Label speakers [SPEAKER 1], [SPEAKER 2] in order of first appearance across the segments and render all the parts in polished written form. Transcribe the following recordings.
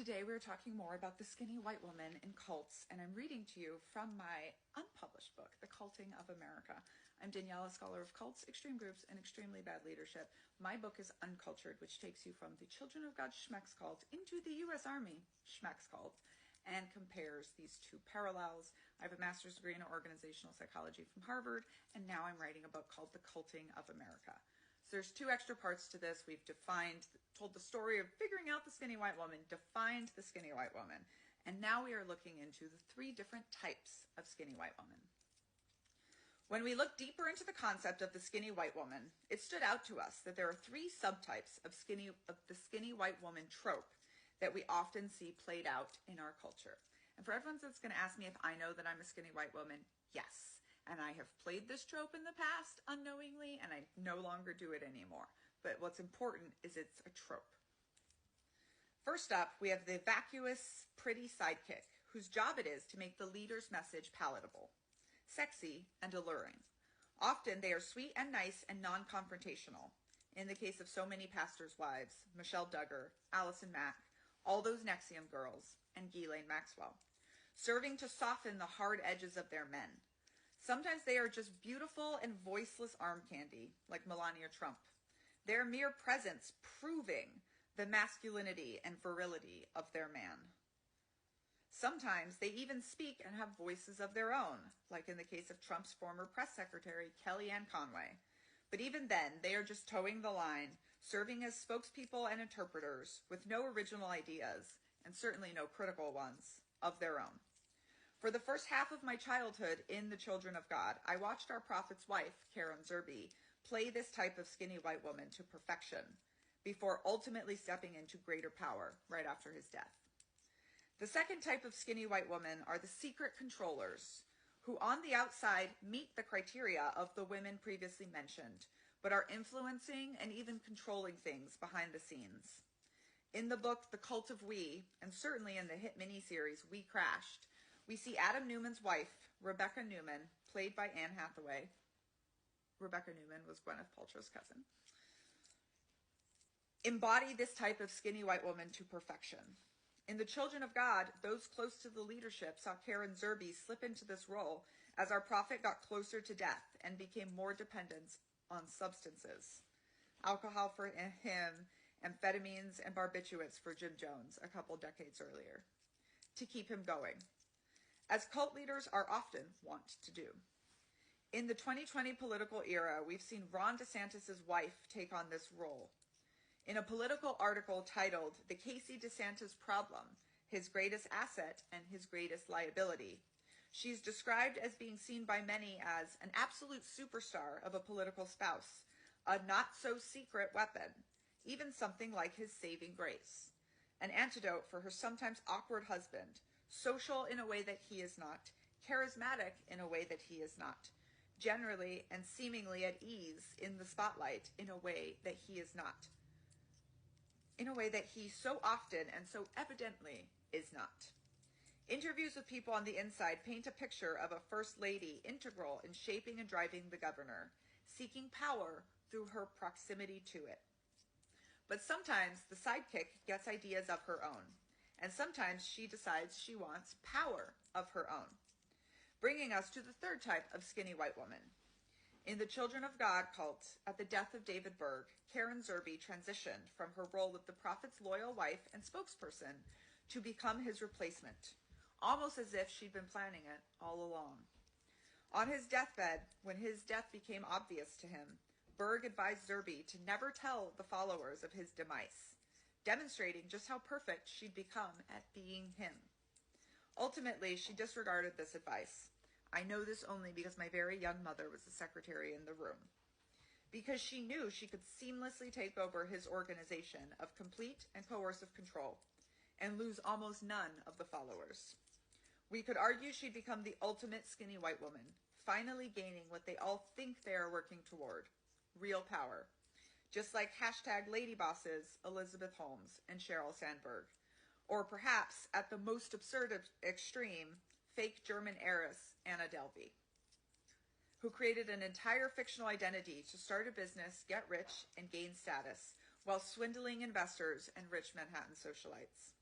[SPEAKER 1] Today we're talking more about the skinny white woman in cults, and I'm reading to you from my unpublished book, The Culting of America. I'm Danielle, a scholar of cults, extreme groups, and extremely bad leadership. My book is Uncultured, which takes you from the Children of God Schmex cult into the U.S. Army Schmex cult and compares these two parallels. I have a master's degree in organizational psychology from Harvard, and now I'm writing a book called The Culting of America. So there's two extra parts to this. We've told the story of figuring out the skinny white woman, defined the skinny white woman, and now we are looking into the three different types of skinny white woman. When we look deeper into the concept of the skinny white woman, it stood out to us that there are three subtypes of the skinny white woman trope that we often see played out in our culture. And for everyone that's going to ask me if I know that I'm a skinny white woman, yes. And I have played this trope in the past unknowingly, and I no longer do it anymore. But what's important is it's a trope. First up, we have the vacuous, pretty sidekick, whose job it is to make the leader's message palatable, sexy, and alluring. Often they are sweet and nice and non-confrontational. In the case of so many pastors' wives, Michelle Duggar, Allison Mack, all those Nexium girls, and Ghislaine Maxwell, serving to soften the hard edges of their men. Sometimes they are just beautiful and voiceless arm candy, like Melania Trump. Their mere presence proving the masculinity and virility of their man. Sometimes they even speak and have voices of their own, like in the case of Trump's former press secretary, Kellyanne Conway. But even then, they are just towing the line, serving as spokespeople and interpreters with no original ideas, and certainly no critical ones, of their own. For the first half of my childhood in The Children of God, I watched our prophet's wife, Karen Zerbe, play this type of skinny white woman to perfection, before ultimately stepping into greater power right after his death. The second type of skinny white woman are the secret controllers, who on the outside meet the criteria of the women previously mentioned, but are influencing and even controlling things behind the scenes. In the book, The Cult of We, and certainly in the hit miniseries, We Crashed, we see Adam Newman's wife, Rebecca Newman, played by Anne Hathaway. Rebecca Newman was Gwyneth Paltrow's cousin. Embody this type of skinny white woman to perfection. In The Children of God, those close to the leadership saw Karen Zerbe slip into this role as our prophet got closer to death and became more dependent on substances. Alcohol for him, amphetamines, and barbiturates for Jim Jones a couple decades earlier, to keep him going, as cult leaders are often wont to do. In the 2020 political era, we've seen Ron DeSantis' wife take on this role. In a political article titled, "The Casey DeSantis Problem, His Greatest Asset and His Greatest Liability," she's described as being seen by many as an absolute superstar of a political spouse, a not-so-secret weapon, even something like his saving grace, an antidote for her sometimes awkward husband, social in a way that he is not, charismatic in a way that he is not, generally and seemingly at ease in the spotlight in a way that he is not, in a way that he so often and so evidently is not. Interviews with people on the inside paint a picture of a first lady integral in shaping and driving the governor, seeking power through her proximity to it. But sometimes the sidekick gets ideas of her own, and sometimes she decides she wants power of her own. Bringing us to the third type of skinny white woman. In the Children of God cult, at the death of David Berg, Karen Zerbe transitioned from her role of the prophet's loyal wife and spokesperson to become his replacement, almost as if she'd been planning it all along. On his deathbed, when his death became obvious to him, Berg advised Zerbe to never tell the followers of his demise, demonstrating just how perfect she'd become at being him. Ultimately, she disregarded this advice. I know this only because my very young mother was the secretary in the room. Because she knew she could seamlessly take over his organization of complete and coercive control and lose almost none of the followers. We could argue she'd become the ultimate skinny white woman, finally gaining what they all think they are working toward, real power. Just like #LadyBosses Elizabeth Holmes and Sheryl Sandberg. Or perhaps, at the most absurd extreme, fake German heiress Anna Delvey, who created an entire fictional identity to start a business, get rich, and gain status, while swindling investors and rich Manhattan socialites.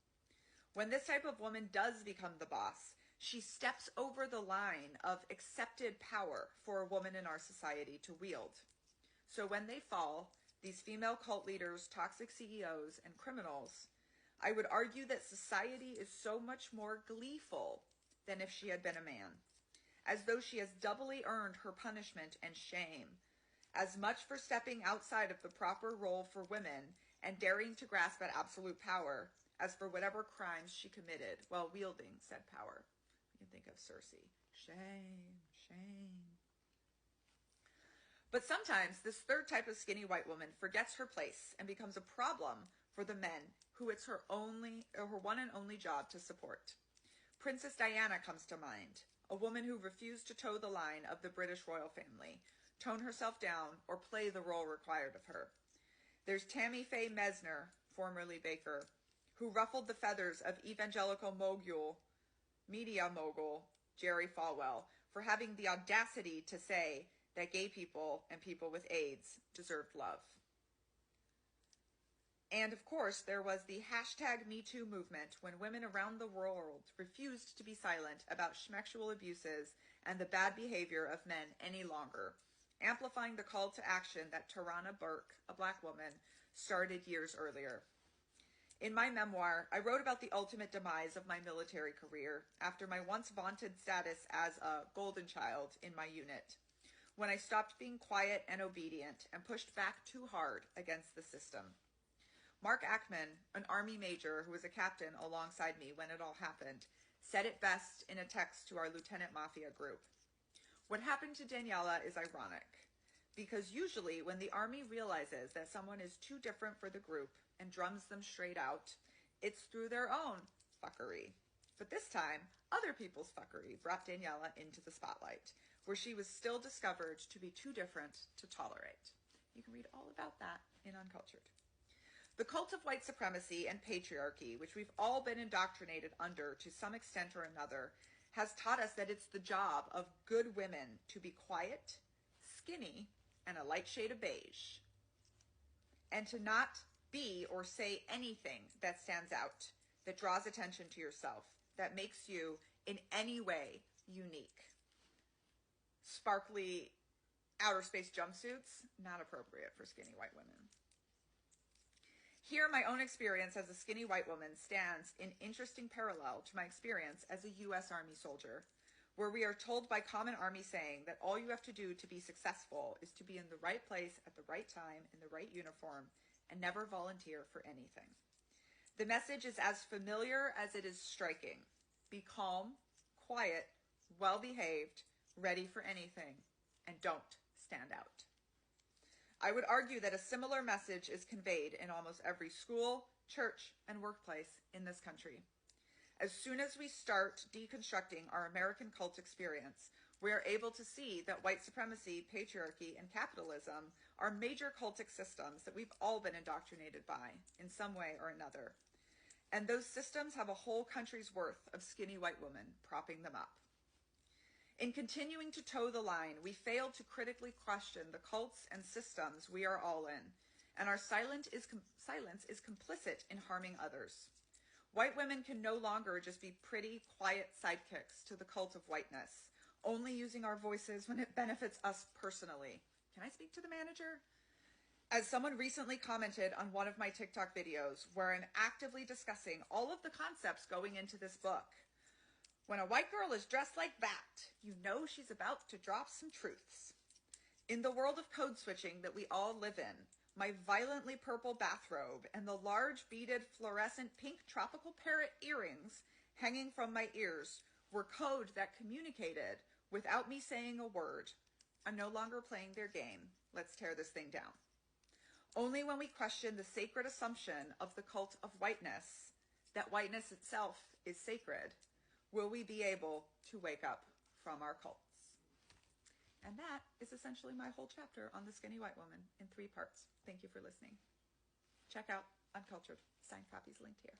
[SPEAKER 1] When this type of woman does become the boss, she steps over the line of accepted power for a woman in our society to wield. So when they fall, these female cult leaders, toxic CEOs, and criminals, I would argue that society is so much more gleeful than if she had been a man, as though she has doubly earned her punishment and shame, as much for stepping outside of the proper role for women and daring to grasp at absolute power, as for whatever crimes she committed while wielding said power. You can think of Cersei. Shame, shame. But sometimes this third type of skinny white woman forgets her place and becomes a problem for the men who it's her one and only job to support. Princess Diana comes to mind, a woman who refused to toe the line of the British royal family, tone herself down, or play the role required of her. There's Tammy Faye Mesner, formerly Baker, who ruffled the feathers of evangelical media mogul, Jerry Falwell, for having the audacity to say that gay people and people with AIDS deserved love. And of course, there was the #MeToo movement when women around the world refused to be silent about sexual abuses and the bad behavior of men any longer, amplifying the call to action that Tarana Burke, a black woman, started years earlier. In my memoir, I wrote about the ultimate demise of my military career after my once vaunted status as a golden child in my unit, when I stopped being quiet and obedient and pushed back too hard against the system. Mark Ackman, an Army major who was a captain alongside me when it all happened, said it best in a text to our Lieutenant Mafia group. What happened to Daniela is ironic, because usually when the Army realizes that someone is too different for the group and drums them straight out, it's through their own fuckery. But this time, other people's fuckery brought Daniela into the spotlight, where she was still discovered to be too different to tolerate. You can read all about that in Uncultured. The cult of white supremacy and patriarchy, which we've all been indoctrinated under to some extent or another, has taught us that it's the job of good women to be quiet, skinny, and a light shade of beige, and to not be or say anything that stands out, that draws attention to yourself, that makes you in any way unique. Sparkly outer space jumpsuits, not appropriate for skinny white women. Here, my own experience as a skinny white woman stands in interesting parallel to my experience as a U.S. Army soldier, where we are told by common Army saying that all you have to do to be successful is to be in the right place at the right time in the right uniform and never volunteer for anything. The message is as familiar as it is striking. Be calm, quiet, well-behaved, ready for anything, and don't stand out. I would argue that a similar message is conveyed in almost every school, church, and workplace in this country. As soon as we start deconstructing our American cult experience, we are able to see that white supremacy, patriarchy, and capitalism are major cultic systems that we've all been indoctrinated by in some way or another. And those systems have a whole country's worth of skinny white women propping them up. In continuing to toe the line, we fail to critically question the cults and systems we are all in, and our silence is complicit in harming others. White women can no longer just be pretty, quiet sidekicks to the cult of whiteness, only using our voices when it benefits us personally. Can I speak to the manager? As someone recently commented on one of my TikTok videos, where I'm actively discussing all of the concepts going into this book, when a white girl is dressed like that, you know she's about to drop some truths. In the world of code switching that we all live in, my violently purple bathrobe and the large beaded fluorescent pink tropical parrot earrings hanging from my ears were code that communicated without me saying a word. I'm no longer playing their game. Let's tear this thing down. Only when we question the sacred assumption of the cult of whiteness, that whiteness itself is sacred, will we be able to wake up from our cults. And that is essentially my whole chapter on the skinny white woman in 3 parts. Thank you for listening. Check out Uncultured. Signed copies linked here.